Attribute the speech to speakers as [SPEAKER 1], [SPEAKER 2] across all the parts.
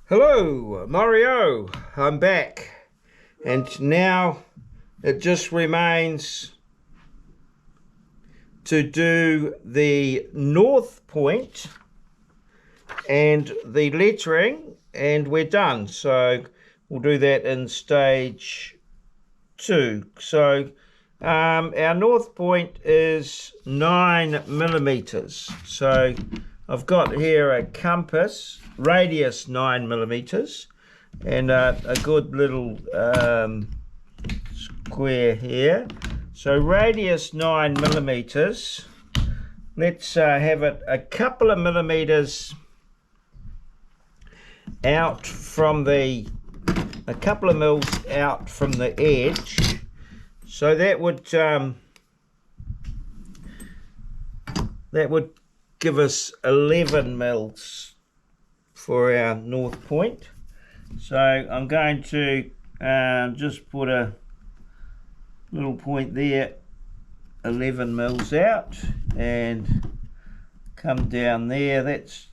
[SPEAKER 1] Hello, Maurieo. I'm back, and now it just remains to do the north point and the lettering, and we're done. So we'll do that in stage 2. So our north point is 9 millimeters. So I've got here a compass, radius 9 millimeters, and a good little square here. So radius 9 millimeters. Let's have it a couple of millimeters out from a couple of mils out from the edge. So that would give us 11 mils for our north point. So I'm going to just put a little point there, 11 mils out, and come down there. That's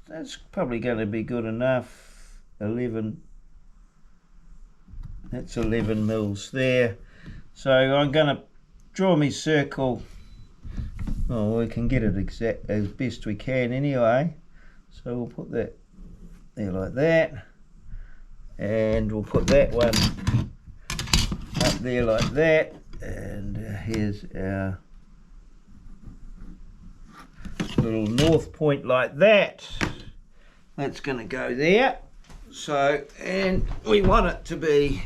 [SPEAKER 1] probably going to be good enough. 11. That's 11 mils there. So I'm going to draw my circle. Oh, we can get it exact as best we can anyway. So we'll put that there like that, and we'll put that one up there like that, and here's our little north point like that. That's going to go there. So, and we want it to be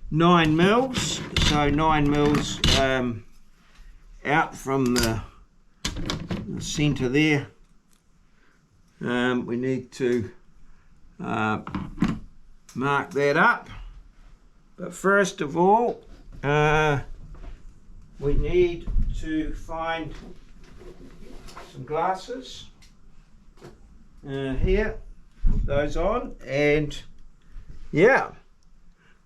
[SPEAKER 1] 9 mils. So 9 mils out from the center there. We need to mark that up, but first of all we need to find some glasses here. Put those on, and yeah,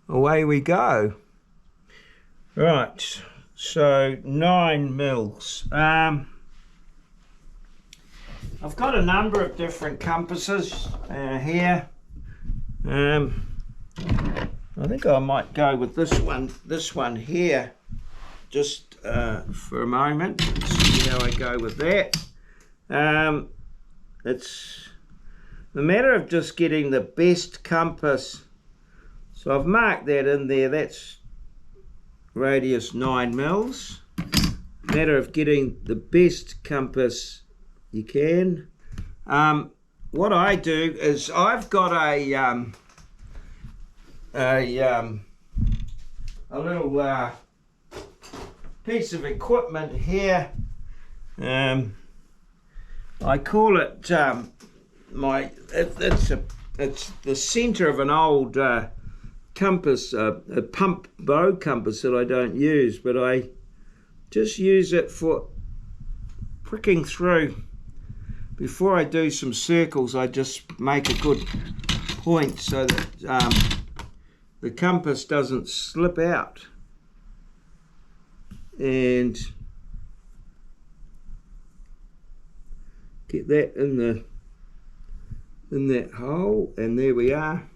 [SPEAKER 1] away we go. Right, so 9 mils. I've got a number of different compasses here. I think I might go with this one here, just for a moment. Let's see how I go with that. It's a matter of just getting the best compass. So I've marked that in there. That's radius 9 mils. Matter of getting the best compass you can. What I do is I've got a little piece of equipment here. I call it it's the center of an old compass, a pump bow compass that I don't use, but I just use it for pricking through. Before I do some circles, I just make a good point so that the compass doesn't slip out, and get that in that hole, and there we are.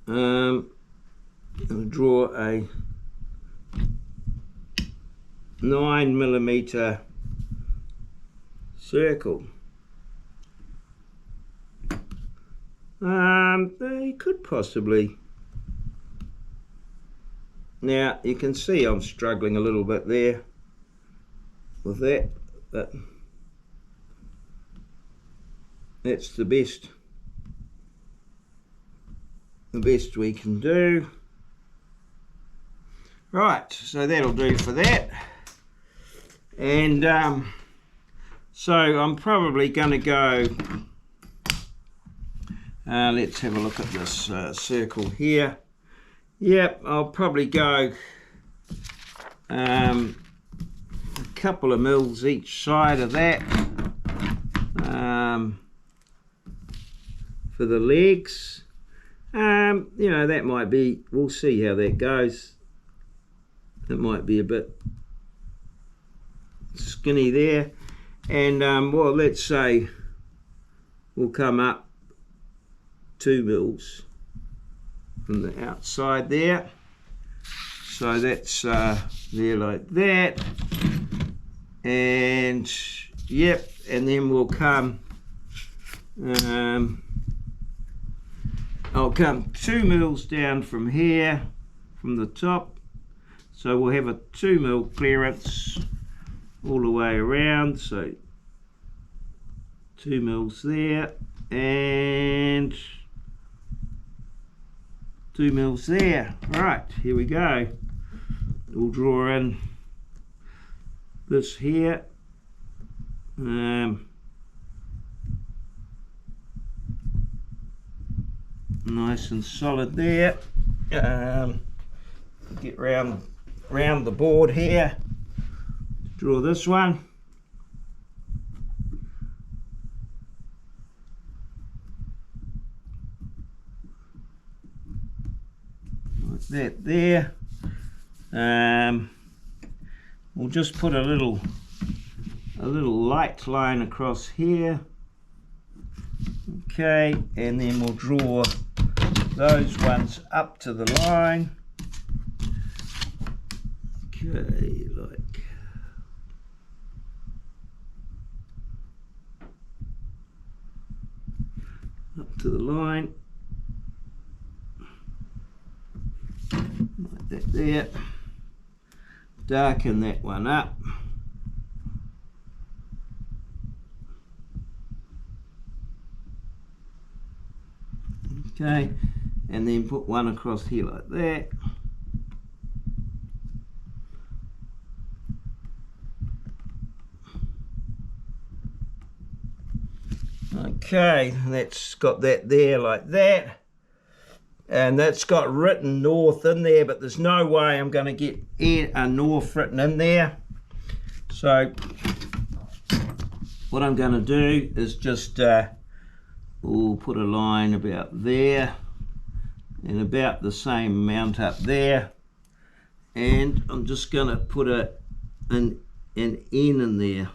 [SPEAKER 1] I'll draw a 9 millimeter circle. You could possibly, now you can see I'm struggling a little bit there with that, but that's the best we can do. Right, so that'll do for that. And so I'm probably going to go, let's have a look at this circle here. Yep, I'll probably go a couple of mils each side of that for the legs. You know, that might be, we'll see how that goes. That might be a bit skinny there, and well, let's say we'll come up 2 mils from the outside there. So that's there like that. And yep, and then we'll come, I'll come 2 mils down from here, from the top. So we'll have a 2 mil clearance all the way around. So 2 mils there and 2 mils there. Right, here we go. We'll draw in this here. Nice and solid there. Get round the board here. Draw this one. Like that there. We'll just put a little light line across here. Okay, and then we'll draw those ones up to the line. Okay, like up to the line, like that there. Darken that one up. Okay, and then put one across here like that. Okay, that's got that there like that. And that's got written north in there, but there's no way I'm going to get a north written in there. So what I'm going to do is just we'll put a line about there and about the same amount up there, and I'm just going to put an N in there,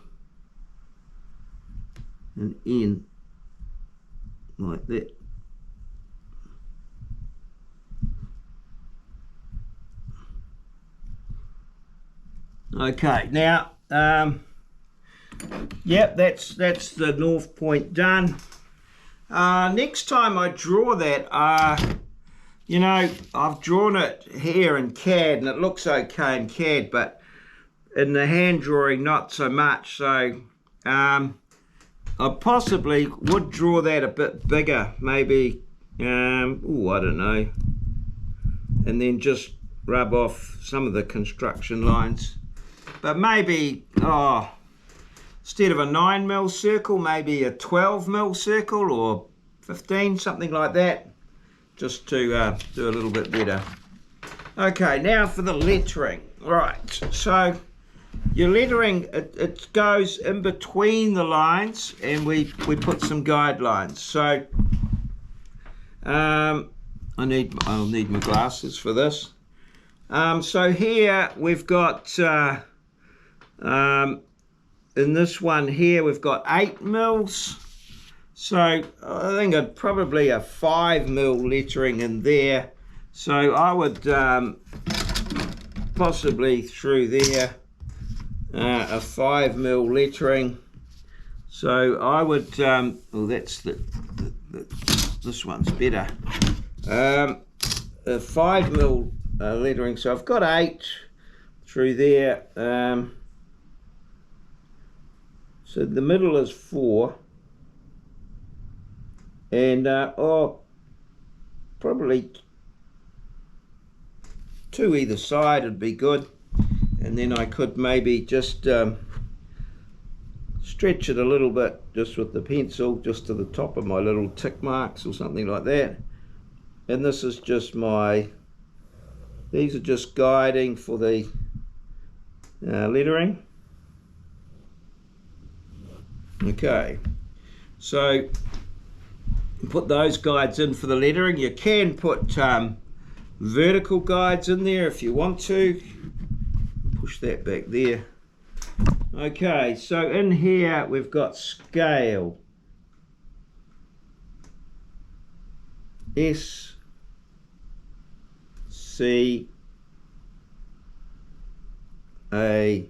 [SPEAKER 1] an N like that. Okay, now yep, that's the north point done. Next time I draw that, you know, I've drawn it here in CAD and it looks okay in CAD, but in the hand drawing not so much. So I possibly would draw that a bit bigger, maybe oh, I don't know, and then just rub off some of the construction lines. But maybe, instead of a 9 mil circle, maybe a 12 mil circle or 15, something like that, just to do a little bit better. Okay, now for the lettering. Right, so your lettering, it goes in between the lines, and we put some guidelines. So I'll need my glasses for this. So here we've got in this one here we've got 8 mils, so I think I'd probably a 5 mil lettering in there. So I would possibly through there a 5 mil lettering. So I would well, that's this one's better, a 5 mil lettering. So I've got 8 through there. So the middle is 4, and probably 2 either side would be good, and then I could maybe just stretch it a little bit just with the pencil just to the top of my little tick marks or something like that. And this is just these are just guiding for the lettering. Okay, so put those guides in for the lettering. You can put vertical guides in there if you want to. Push that back there. Okay, so in here we've got scale. S C A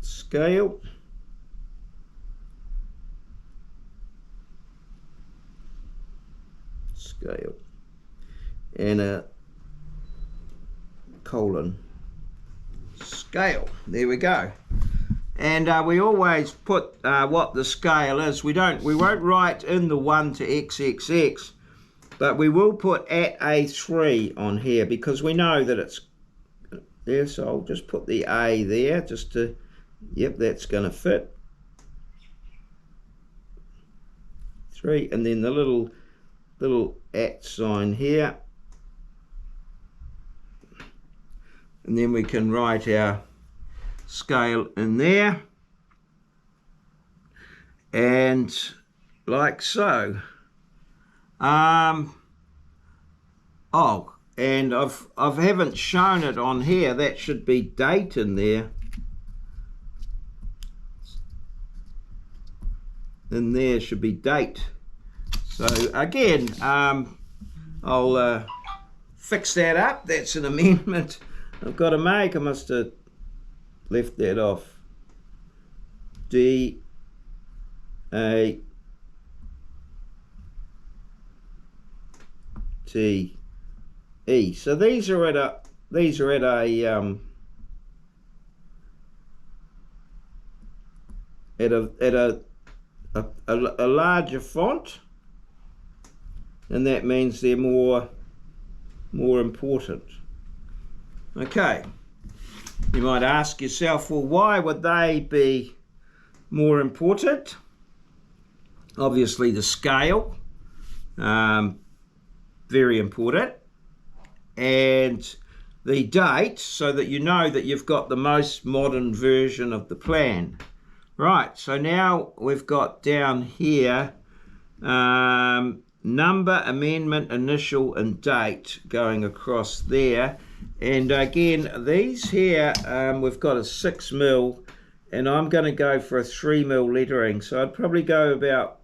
[SPEAKER 1] scale, and a colon scale. There we go. And we always put what the scale is. We won't write in the 1 to XXX, but we will put at A3 on here because we know that it's there. So I'll just put the A there just to, yep, that's going to fit. 3, and then the little at sign here, and then we can write our scale in there, and like so. Oh, and I haven't shown it on here. That should be date in there. In there should be date. So again, I'll fix that up. That's an amendment I've got to make. I must have left that off. DE4103. So these are at a larger font, and that means they're more important. Okay, you might ask yourself, well, why would they be more important? Obviously the scale, very important, and the date, so that you know that you've got the most modern version of the plan. Right, so now we've got down here number, amendment, initial, and date going across there. And again, these here, we've got a 6mm, and I'm going to go for a 3mm lettering. So I'd probably go about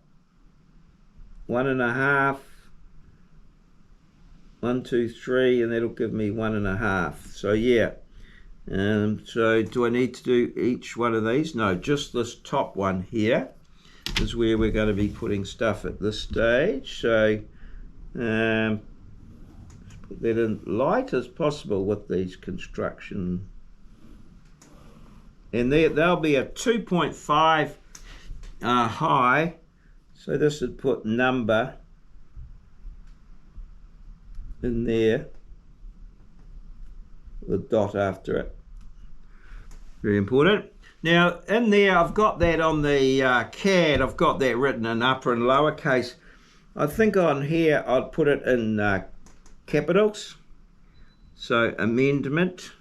[SPEAKER 1] 1.5, 1, 2, 3, and that'll give me 1.5. So yeah. So do I need to do each one of these? No, just this top one here is where we're going to be putting stuff at this stage. So let's put that in light as possible with these construction. And there'll be a 2.5 high. So this would put number in there, with a dot after it. Very important. Now in there, I've got that on the CAD, I've got that written in upper and lowercase. I think on here I'd put it in capitals. So amendment.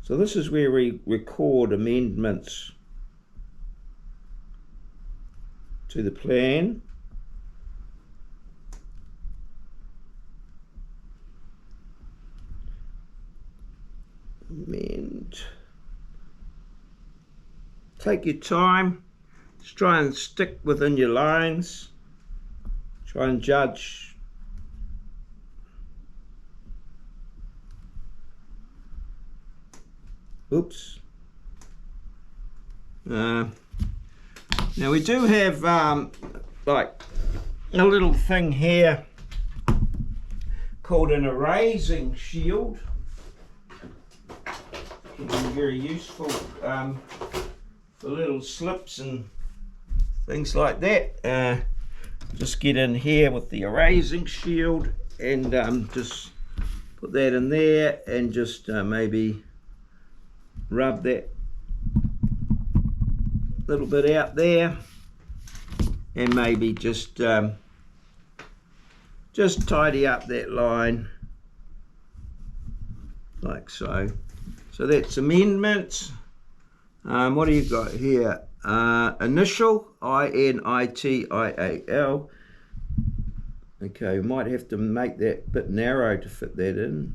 [SPEAKER 1] So this is where we record amendments to the plan. Amend. Take your time, just try and stick within your lines, try and judge. Oops. Now we do have like a little thing here called an erasing shield. Can be very useful for little slips and things like that. Just get in here with the erasing shield and just put that in there, and just maybe rub that little bit out there, and maybe just tidy up that line like so. So that's amendments. What do you got here? Initial, INITIAL. Okay, we might have to make that a bit narrow to fit that in.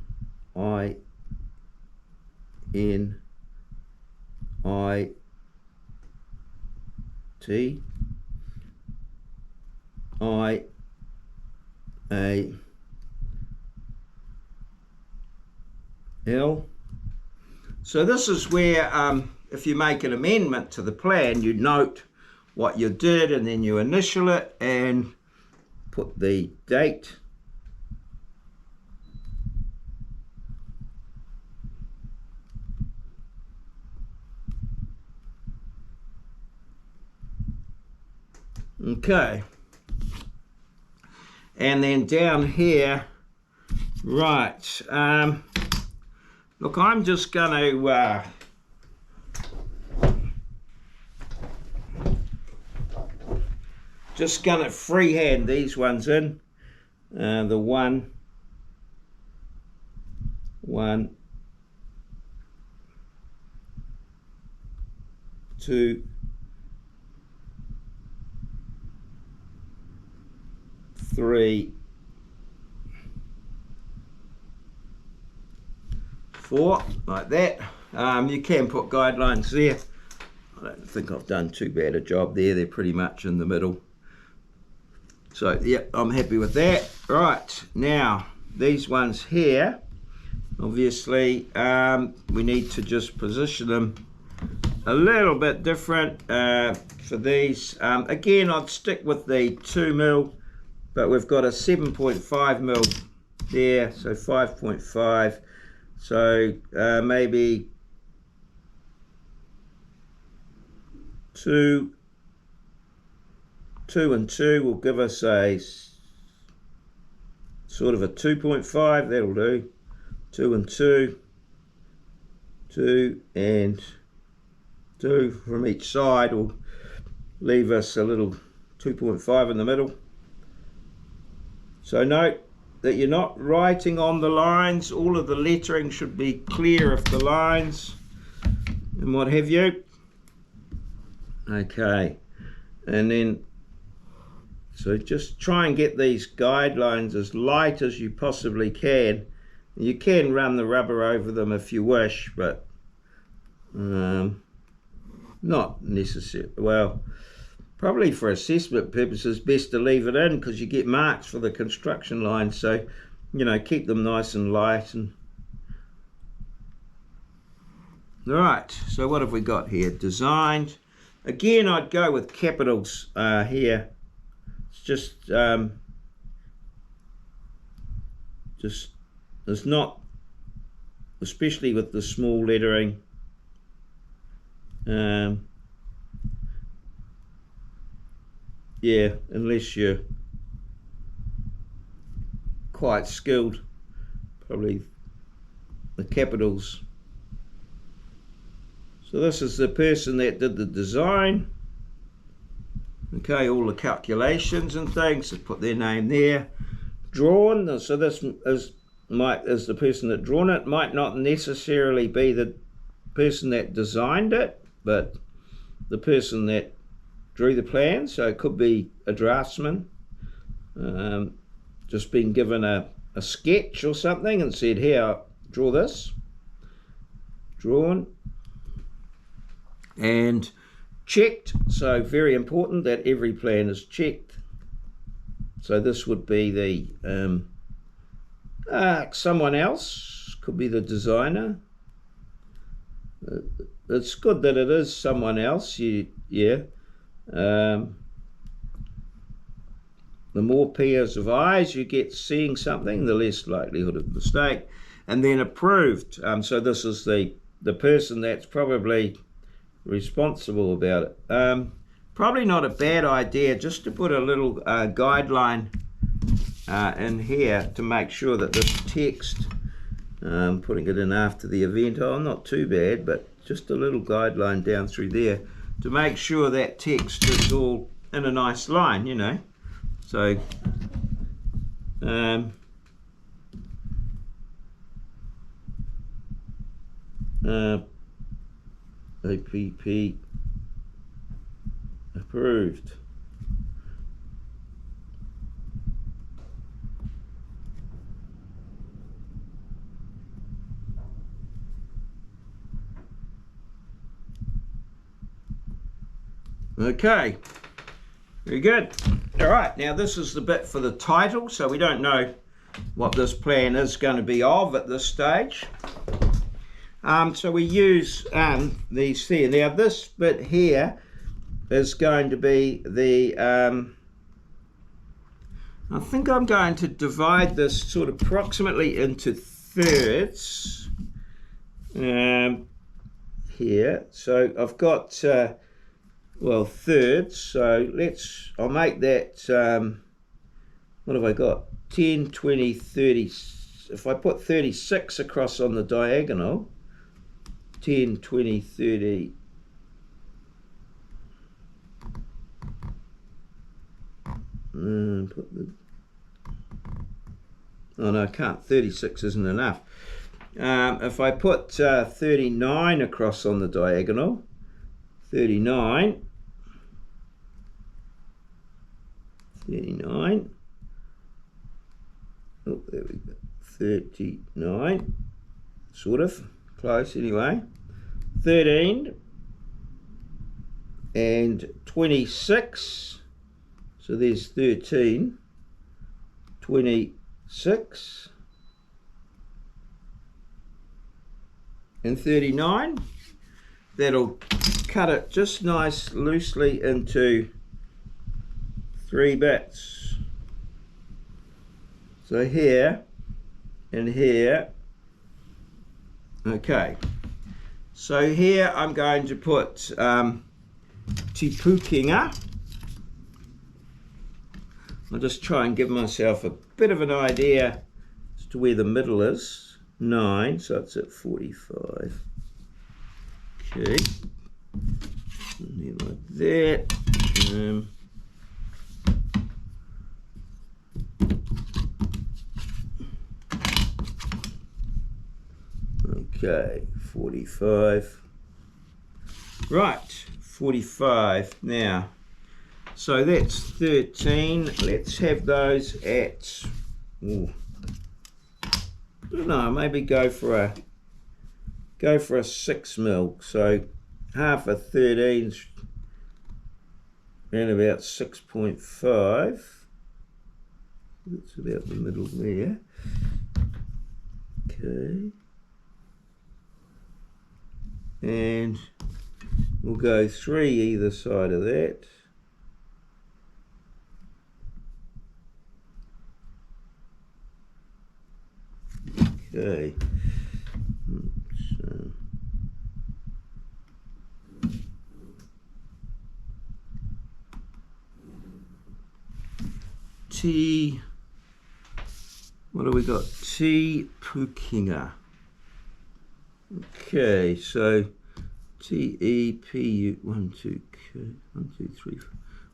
[SPEAKER 1] INIT. L. So this is where if you make an amendment to the plan, you note what you did and then you initial it and put the date. Okay. And then down here, right, look, I'm just going to freehand these ones in. The 1, 2, 3, 4, like that. You can put guidelines there. I don't think I've done too bad a job there. They're pretty much in the middle. So, yeah, I'm happy with that. Right, now, these ones here, obviously, we need to just position them a little bit different for these. Again, I'd stick with the 2mm, but we've got a 7.5mm there, so 5.5. So maybe 2 and 2 will give us a sort of a 2.5. That'll do. 2 and 2, 2 and 2 from each side will leave us a little 2.5 in the middle. So note that you're not writing on the lines. All of the lettering should be clear of the lines and what have you. Okay, and then so just try and get these guidelines as light as you possibly can. You can run the rubber over them if you wish, but not necessary. Well, probably for assessment purposes, best to leave it in because you get marks for the construction line. So, you know, keep them nice and light. And all right. So what have we got here? Designed. Again, I'd go with capitals here. It's just it's not, especially with the small lettering. Yeah, unless you're quite skilled, probably the capitals. So this is the person that did the design. Okay, all the calculations and things, so put their name there. Drawn, so this is the person that drawn it. Might not necessarily be the person that designed it, but the person that drew the plan. So it could be a draftsman, just been given a sketch or something and said, here, draw this. Drawn and checked. So very important that every plan is checked. So this would be the someone else, could be the designer. It's good that it is someone else. The more pairs of eyes you get seeing something, the less likelihood of mistake. And then approved. So this is the person that's probably responsible about it. Probably not a bad idea just to put a little guideline in here to make sure that this text, putting it in after the event, not too bad, but just a little guideline down through there to make sure that text is all in a nice line, you know. So APP approved. Okay, Very good. All right, now this is the bit for the title, so we don't know what this plan is going to be of at this stage. So we use these here. Now this bit here is going to be the, I think I'm going to divide this sort of approximately into thirds here. So I've got, well, thirds, so I'll make that, what have I got? 10, 20, 30, if I put 36 across on the diagonal, 10, 20, 30, oh no, I can't, 36 isn't enough. If I put 39 across on the diagonal, 39, oh, there we go, 39, sort of, close anyway, 13, and 26, so there's 13, 26, and 39. That'll cut it just nice loosely into 3 bits. So here and here. Okay. So here I'm going to put tipukinga. I'll just try and give myself a bit of an idea as to where the middle is. 9, so it's at 45. Okay. And then like that. Okay, 45. Right, 45 now. So that's 13. Let's have those at, ooh, I don't know, maybe go for a 6 mil. So half of 13's around about 6.5. That's about the middle there. Okay. And we'll go 3 either side of that. Okay. So T, what do we got? T Pukinga. Okay, so TEPU 1, 2, 1, 2, 3,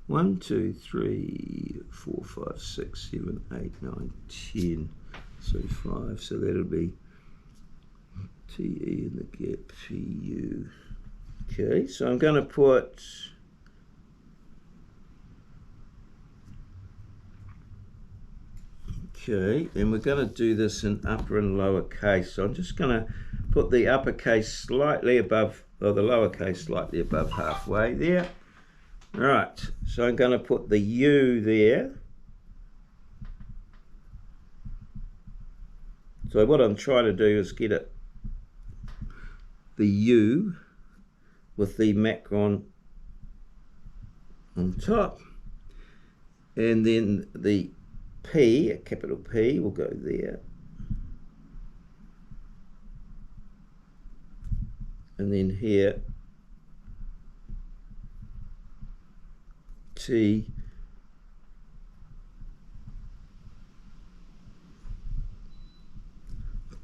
[SPEAKER 1] 1, 2, 3, 4, 5, 6, 7, 8, 9, 10. So 5. So that'll be TE in the gap PU. Okay, so I'm going to put okay, and we're going to do this in upper and lower case. So I'm just going to put the uppercase slightly above, or the lowercase slightly above halfway there. Right, so I'm going to put the U there. So what I'm trying to do is get it, the U with the macron on top, and then the P, a capital P, will go there. And then here, T,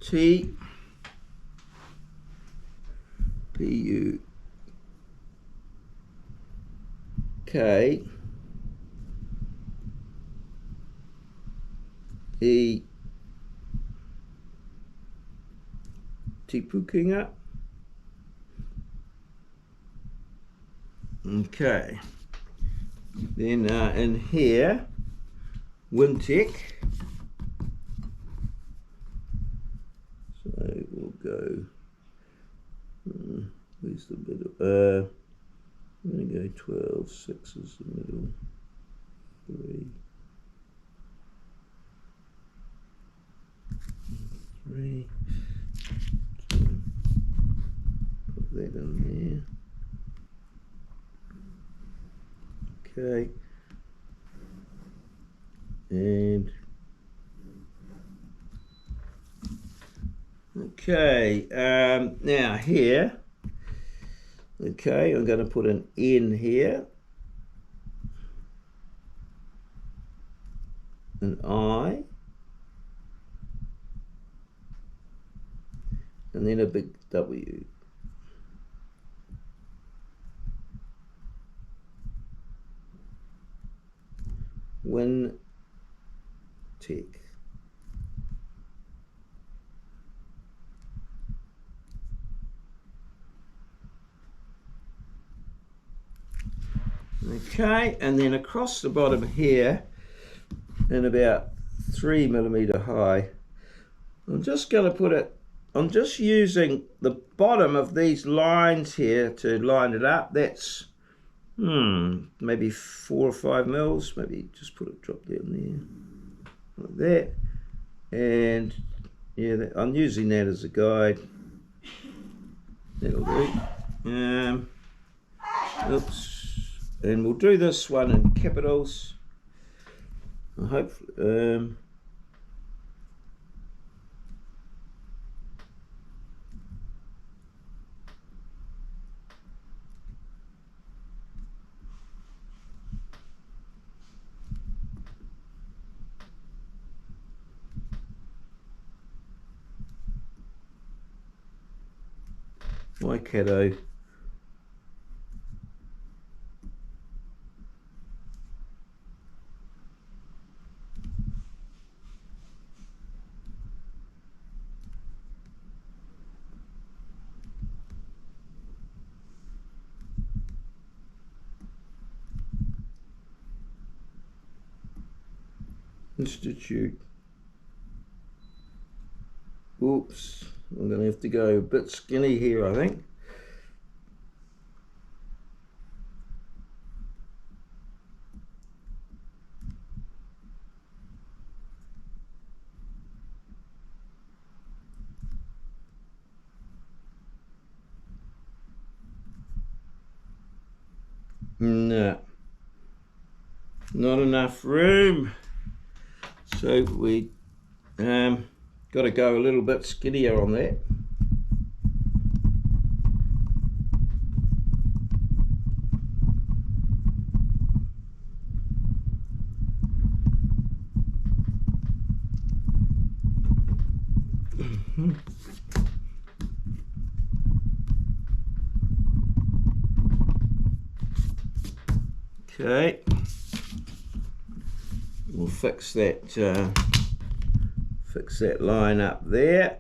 [SPEAKER 1] T, P, U, K, E, Tipukinga. Okay. Then in here, Wintec. So we'll go, where's the middle? I'm going to go 12, 6 is the middle. 3, 3. Put that in there. Okay. And okay, now here, okay, I'm going to put an N here, an I, and then a big W. Win Tech. Okay, and then across the bottom here, and about 3mm high, I'm just going to put it, I'm just using the bottom of these lines here to line it up. That's maybe 4 or 5 mils, maybe just put a drop down there like that. And yeah, I'm using that as a guide. That'll do. Oops. And we'll do this one in capitals. Hopefully, my kiddo. Institute. Oops, I'm going to have to go a bit skinny here, I think. No, not enough room. So we got to go a little bit skinnier on that. Okay, we'll fix that line up there.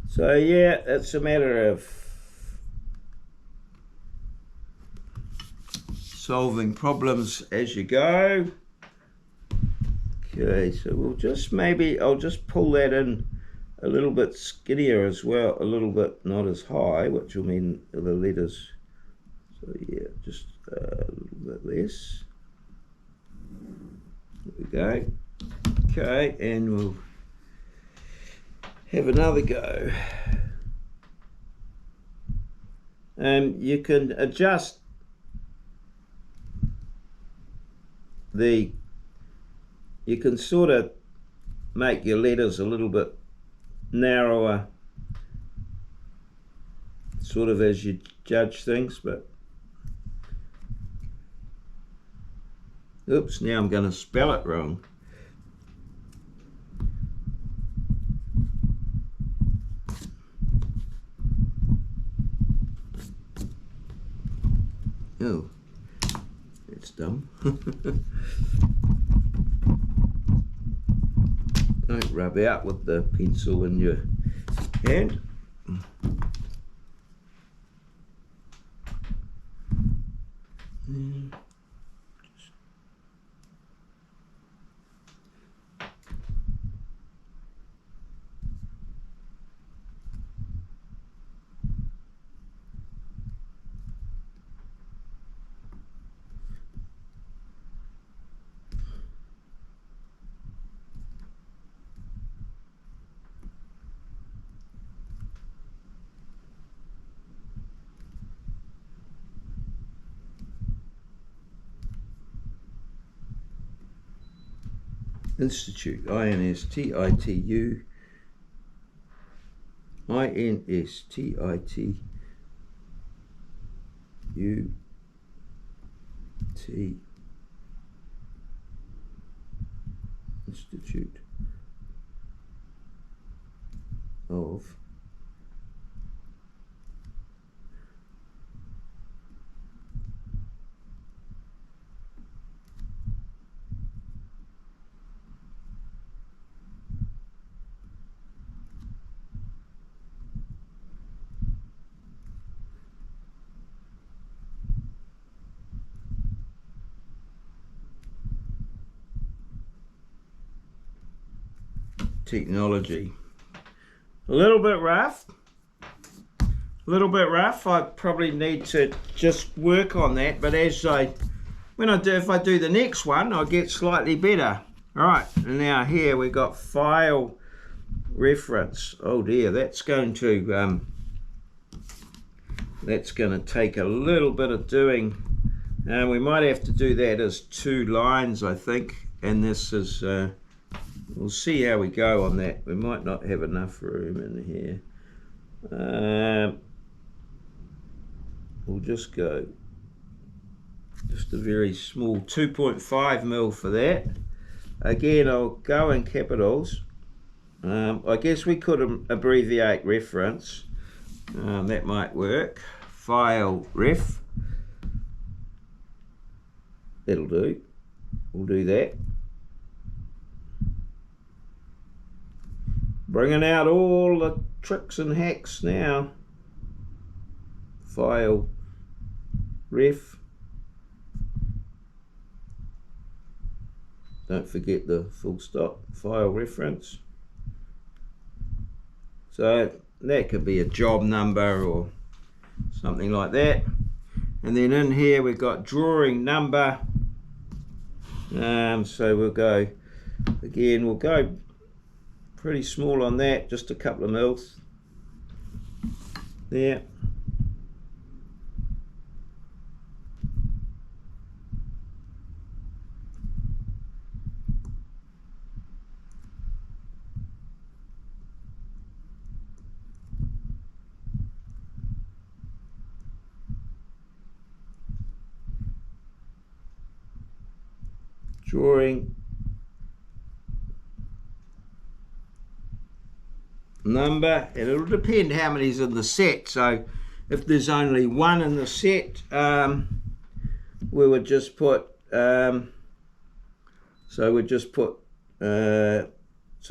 [SPEAKER 1] So yeah, it's a matter of solving problems as you go. Okay, so we'll just I'll just pull that in a little bit skinnier as well, a little bit not as high, which will mean the letters. So yeah, just a little bit less. There we go. Okay, and we'll have another go. You can adjust you can sort of make your letters a little bit narrower, sort of as you judge things, but oops, now I'm going to spell it wrong. Oh, that's dumb. Don't rub out with the pencil in your hand. Institute, I-N-S-T-I-T-U, I-N-S-T-I-T-U-T, Institute of Technology. A little bit rough. I probably need to just work on that, but if I do the next one, I'll get slightly better. All right, and now here we got file reference. Oh dear, that's going to take a little bit of doing. We might have to do that as 2 lines, I think, and this is we'll see how we go on that. We might not have enough room in here. We'll just go just a very small 2.5 mil for that. Again, I'll go in capitals. I guess we could abbreviate reference. That might work. File ref. That'll do. We'll do that. Bringing out all the tricks and hacks now. File ref. Don't forget the full stop. File reference. So that could be a job number or something like that. And then in here we've got drawing number. So we'll go pretty small on that, just a couple of mils there. Drawing number, and it'll depend how many's in the set. So if there's only 1 in the set, we would just put so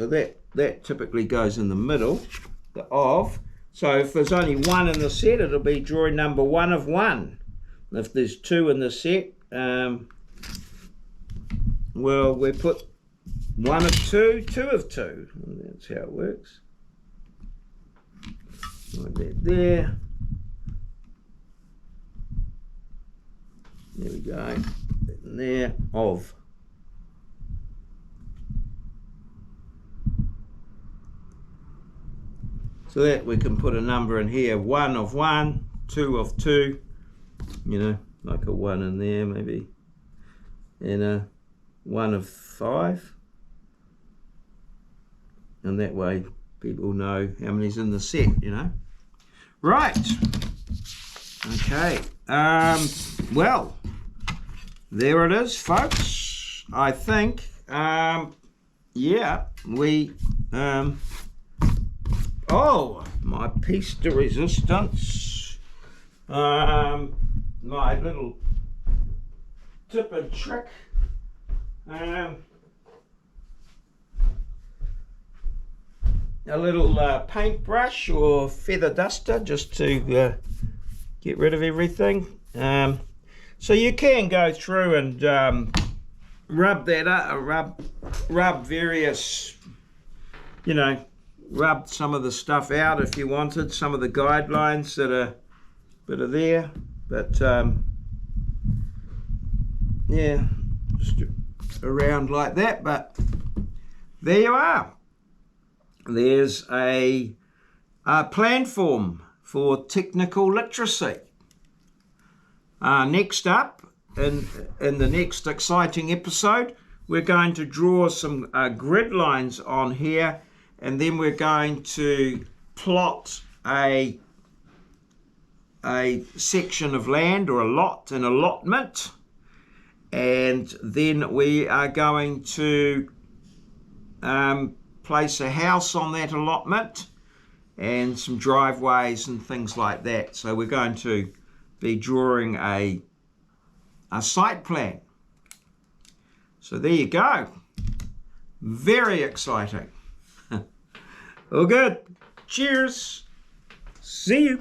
[SPEAKER 1] that typically goes in the middle, the of. So if there's only 1 in the set, it'll be drawing number 1 of 1. If there's 2 in the set, well, we put 1 of 2, 2 of 2. And that's how it works. Like that there. There we go. And there, of. So that we can put a number in here, 1 of 1, 2 of 2, you know, like a 1 in there maybe, and a 1 of 5. And that way people know how many's in the set, you know. Right. Okay. Well, there it is, folks. I think, yeah, we, oh, my piece de resistance, my little tip and trick, a little paintbrush or feather duster just to get rid of everything. So you can go through and rub that up, rub various, you know, rub some of the stuff out if you wanted, some of the guidelines that are there, but yeah, just around like that. But there you are. There's a PLANFORM for technical literacy. Next up, in the next exciting episode, we're going to draw some grid lines on here, and then we're going to plot a section of land, or a lot, an allotment, and then we are going to place a house on that allotment and some driveways and things like that. So we're going to be drawing a site plan. So there you go. Very exciting. All good. Cheers. See you.